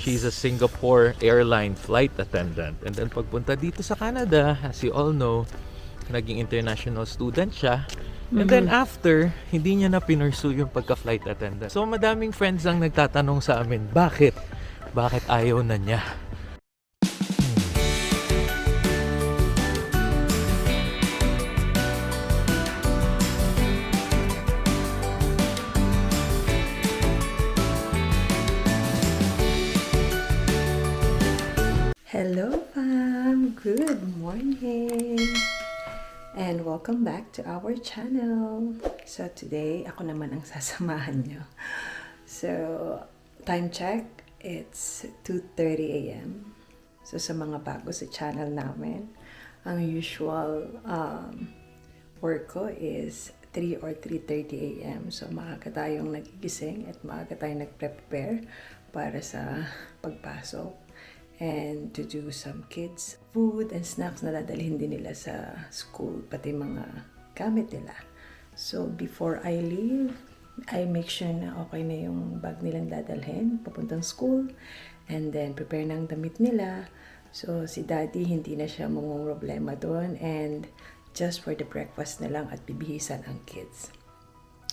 she's a Singapore airline flight attendant. And then pagpunta dito sa Canada, as you all know, naging international student siya. And then after, hindi niya na pinursue yung pagka-flight attendant. So madaming friends ang nagtatanong sa amin, bakit? Bakit ayaw na niya? Hello fam! Good morning! And welcome back to our channel. So today, ako naman ang sasamahan nyo. So, time check, it's 2:30 a.m. So sa mga bago sa channel namin, ang usual work ko is 3 or 3:30 a.m. So maaga tayong nagigising at maaga tayong nag-prepare para sa pagpasok. And to do some kids food and snacks na dadalhin din nila sa school, pati mga gamit nila. So before I leave, I make sure na okay na yung bag nilang dadalhin papuntang school, and then prepare ng damit nila. So si daddy hindi na siya problema doon, and just for the breakfast na lang at bibihisan ang kids.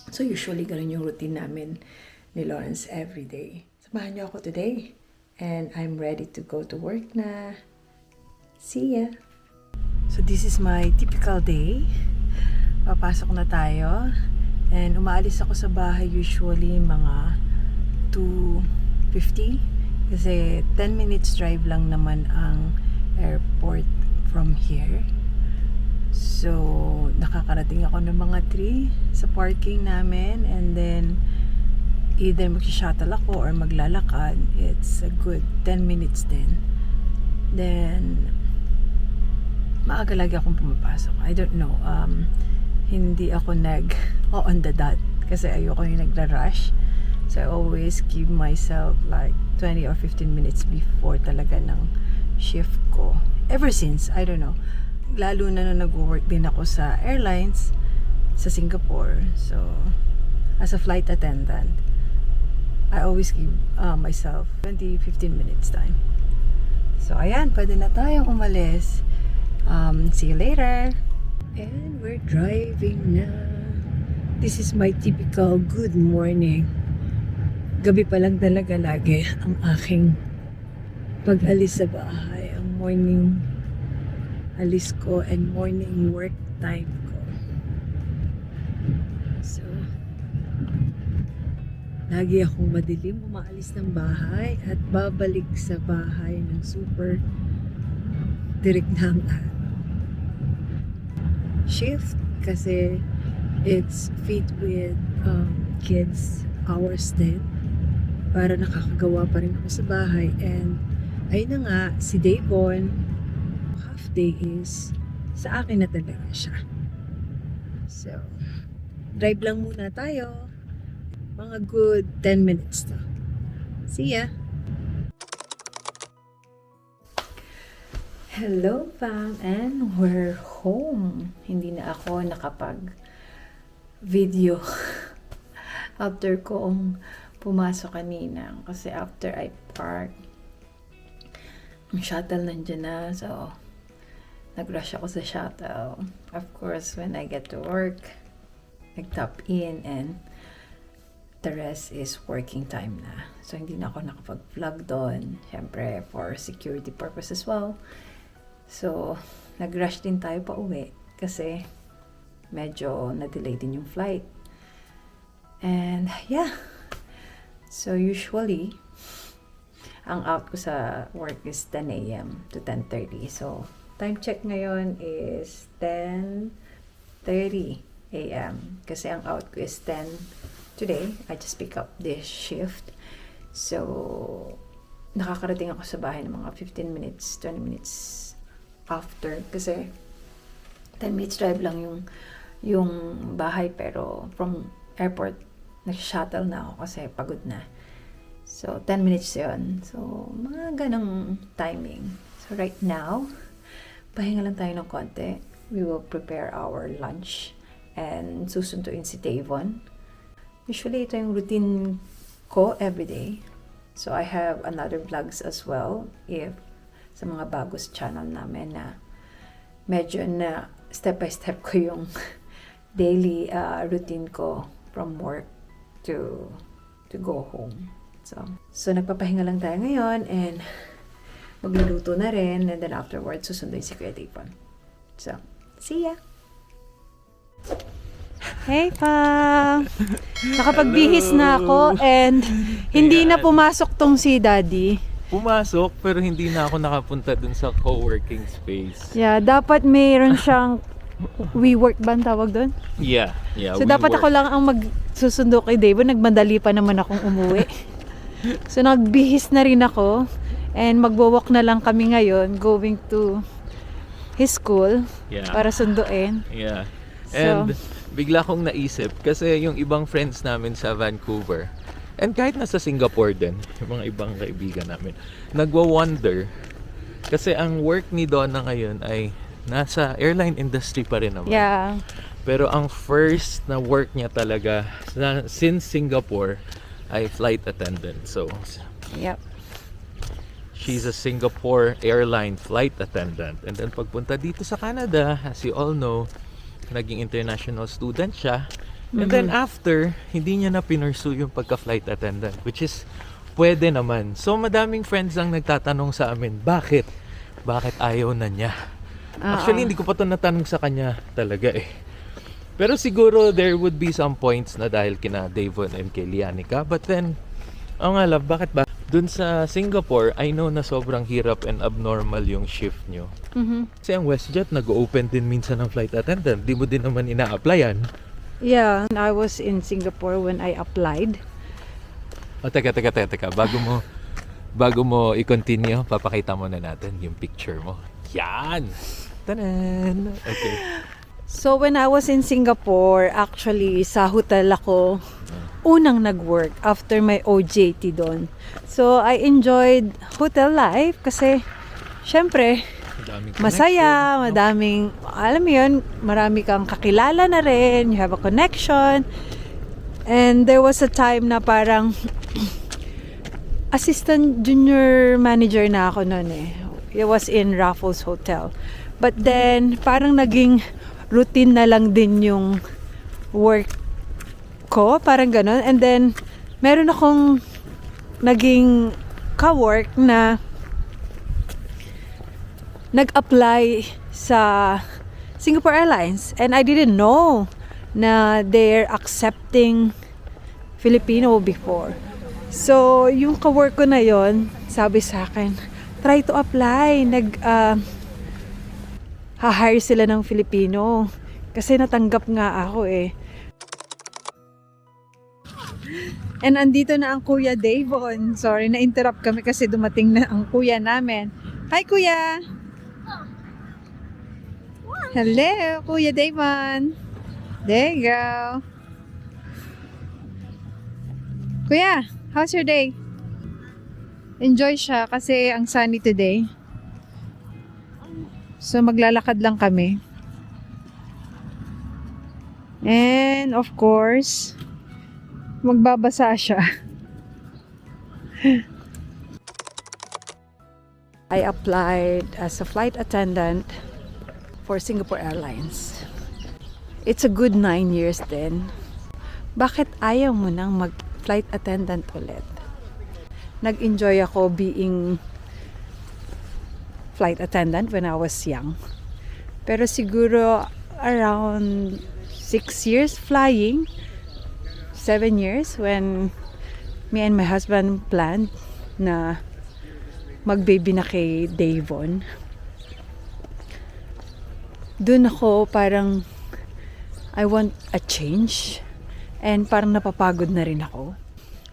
So usually ganun yung routine namin ni Lawrence everyday. Samahan niyo ako today. And I'm ready to go to work na. See ya! So this is my typical day. Papasok na tayo. And umaalis ako sa bahay usually mga 2:50. Kasi 10 minutes drive lang naman ang airport from here. So nakakarating ako ng mga 3 sa parking namin. And then either mag-shuttle ako or maglalakad. It's a good 10 minutes din. Then, maaga lagi akong pumapasok. I don't know. Hindi ako on the dot. Kasi ayoko yung nagra-rush. So, I always give myself like 20 or 15 minutes before talaga ng shift ko. Ever since, I don't know. Lalo na nung nag-work din ako sa airlines sa Singapore. So, as a flight attendant, I always give myself 20-15 minutes time. So, ayan, pwede na tayong umalis. See you later. And we're driving na. This is my typical good morning. Gabi pa lang talaga lagi ang aking pag-alis sa bahay. Ang morning alis ko and morning work time ko. So, lagi akong madilim umaalis ng bahay at babalik sa bahay ng super direct ng shift kasi it's fit with kids hours din para nakakagawa pa rin ako sa bahay. And ayun na nga, si Davon half day is sa akin na talaga siya. So drive lang muna tayo. Mga good 10 minutes to. See ya! Hello fam, and we're home. Hindi na ako nakapag-video after kong pumasok kanina. Kasi after I park, ang shuttle nandyan na. So, nag-rush ako sa shuttle. Of course, when I get to work, nag-tap in and the rest is working time na. So, hindi na ako nakapag-vlog doon. Siyempre, for security purpose as well. So, nag-rush din tayo pa uwi kasi medyo na-delay din yung flight. And, yeah. So, usually, ang out ko sa work is 10 a.m. to 10:30. So, time check ngayon is 10:30 a.m. Kasi ang out ko is 10 today. I just pick up this shift. So, nakakarating ako sa bahay ng mga 15 minutes, 20 minutes after. Kasi 10 minutes drive lang yung bahay. Pero from airport, nag-shuttle na ako kasi pagod na. So, 10 minutes yun. So, mga ganong timing. So, right now, pahinga lang tayo ng konti. We will prepare our lunch and susunduin si Davon. Usually, ito yung routine ko everyday. So I have another vlogs as well if sa mga bago sa channel namin na medyo na step by step ko yung daily routine ko from work to go home. So nagpapahinga lang tayo ngayon and magluluto na rin and then afterwards susunduin si Kuya Davon. So, see ya! Hey pa! Nakapagbihis na ako and hindi na pumasok tong si Daddy. Pumasok, pero hindi na ako nakapunta dun sa co-working space. Yeah, dapat mayroon siyang WeWork ba ang tawag doon? Yeah, So dapat ako lang ang magsusundo kay Davon. Nagmadali pa naman akong umuwi. So nagbihis na rin ako and magwo-walk na lang kami ngayon going to his school para sunduin. Yeah. So, And bigla kong naisip kasi yung ibang friends namin sa Vancouver and kahit nasa Singapore din, yung mga ibang kaibigan namin, nagwa-wonder kasi ang work ni Donna ngayon ay nasa airline industry pa rin naman. yeah. Pero ang first na work niya talaga since Singapore ay flight attendant. So, Yep. she's a Singapore airline flight attendant. And then pagpunta dito sa Canada, as you all know, naging international student siya. And then after, hindi niya na pinursue yung pagka-flight attendant, which is pwede naman. So madaming friends ang nagtatanong sa amin, bakit? Bakit ayaw na niya? Actually, hindi ko pa ito natanong sa kanya talaga eh. Pero siguro there would be some points na dahil kina Davon and kay Lianica. But then, nga love, bakit ba? Dun sa Singapore, I know na sobrang hirap and abnormal yung shift nyo. Kasi ang WestJet nag-open din minsan ng flight attendant. Di mo din naman ina-applyan. Yeah, I was in Singapore when I applied. O, teka. Bago mo i-continue, papakita mo na natin yung picture mo. Yan! Tanan! Okay. So when I was in Singapore, actually sa hotel ako unang nag-work after my OJT doon. So I enjoyed hotel life kasi syempre masaya, madaming, alam mo yun, marami kang kakilala na rin, you have a connection. And there was a time na parang assistant junior manager na ako noon eh. It was in Raffles Hotel. But then, parang naging routine na lang din yung work ko, parang ganun. And then, meron akong naging ka-work na nag-apply sa Singapore Airlines. And I didn't know na they're accepting Filipino before. So, yung ka-work ko na yon, sabi sa akin, try to apply. Ha-hire sila ng Filipino. Kasi natanggap nga ako eh. And andito na ang Kuya Davon. Sorry, na-interrupt kami kasi dumating na ang kuya namin. Hi, Kuya! Hello, Kuya Davon! There you go! Kuya, how's your day? Enjoy siya kasi ang sunny today. So maglalakad lang kami. And of course, magbabasa siya. I applied as a flight attendant for Singapore Airlines. It's a good 9 years then. Bakit ayaw mo nang mag-flight attendant ulit? Nag-enjoy ako being flight attendant when I was young. Pero siguro around 6 years flying, 7 years when me and my husband planned na mag-baby na kay Davon. Doon ako parang I want a change and parang napapagod na rin ako.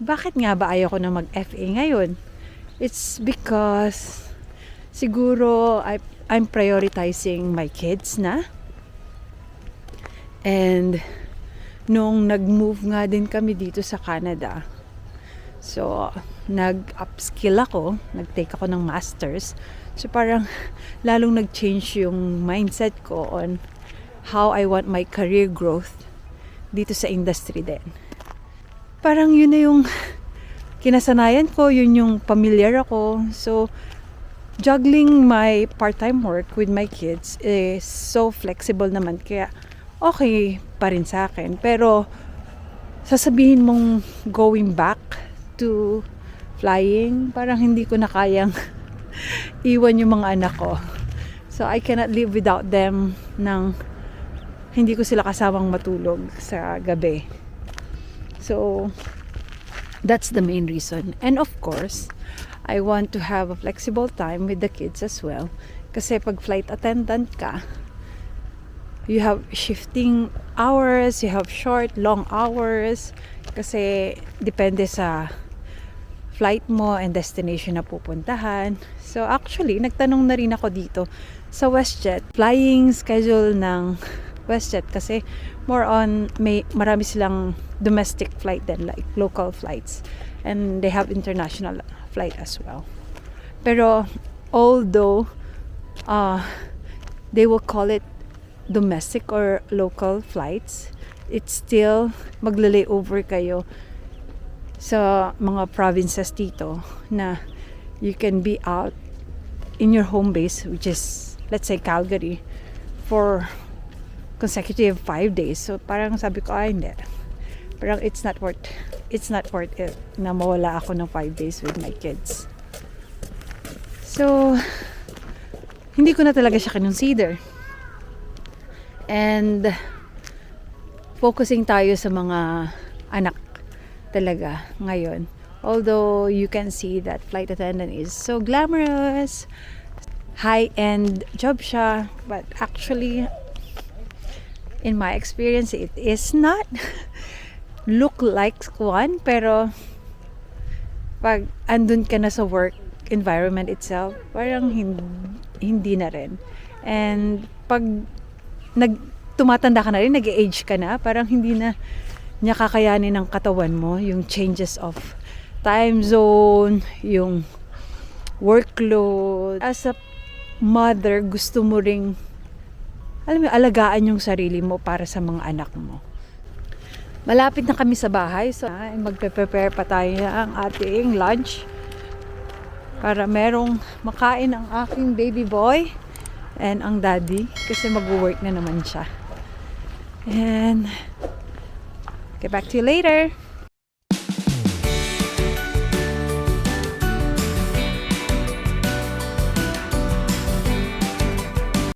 Bakit nga ba ayaw ko na mag-FA ngayon? It's because siguro I'm prioritizing my kids na. And nung nag-move nga din kami dito sa Canada, so nag-upskill ako, nag-take ako ng masters. So parang lalong nag-change yung mindset ko on how I want my career growth dito sa industry din. Parang yun na yung kinasanayan ko, yun yung familiar ako. So, juggling my part-time work with my kids is so flexible naman. Kaya, okay pa rin sa akin. Pero, sasabihin mong going back to flying, parang hindi ko na kayang iwan yung mga anak ko. So, I cannot live without them nang hindi ko sila kasamang matulog sa gabi. So, that's the main reason. And of course, I want to have a flexible time with the kids as well. Kasi pag flight attendant ka, you have shifting hours, you have short, long hours. Kasi depende sa flight mo and destination na pupuntahan. So actually, nagtanong na rin ako dito sa WestJet. Flying schedule ng WestJet kasi more on marami silang domestic flight then like local flights, and they have international flight as well. Pero although they will call it domestic or local flights, it's still magle-layover kayo sa mga provinces dito na you can be out in your home base, which is let's say Calgary, for consecutive 5 days. So parang sabi ko, ay hindi, parang it's not worth it na mawala ako ng 5 days with my kids. So hindi ko na talaga siya kinonsider, and focusing tayo sa mga anak talaga ngayon. Although you can see that flight attendant is so glamorous, high-end job siya, but actually in my experience, it is not look like one, pero pag andun ka na sa work environment itself, parang hindi na rin. And pag tumatanda ka na rin, nag-age ka na, parang hindi na niya kakayanin ng katawan mo yung changes of time zone, yung workload. As a mother, gusto mo ring alagaan yung sarili mo para sa mga anak mo. Malapit na kami sa bahay, so magpe-prepare pa tayo ng ating lunch para merong makain ang aking baby boy and ang daddy, kasi mag-work na naman siya. And get back to you later.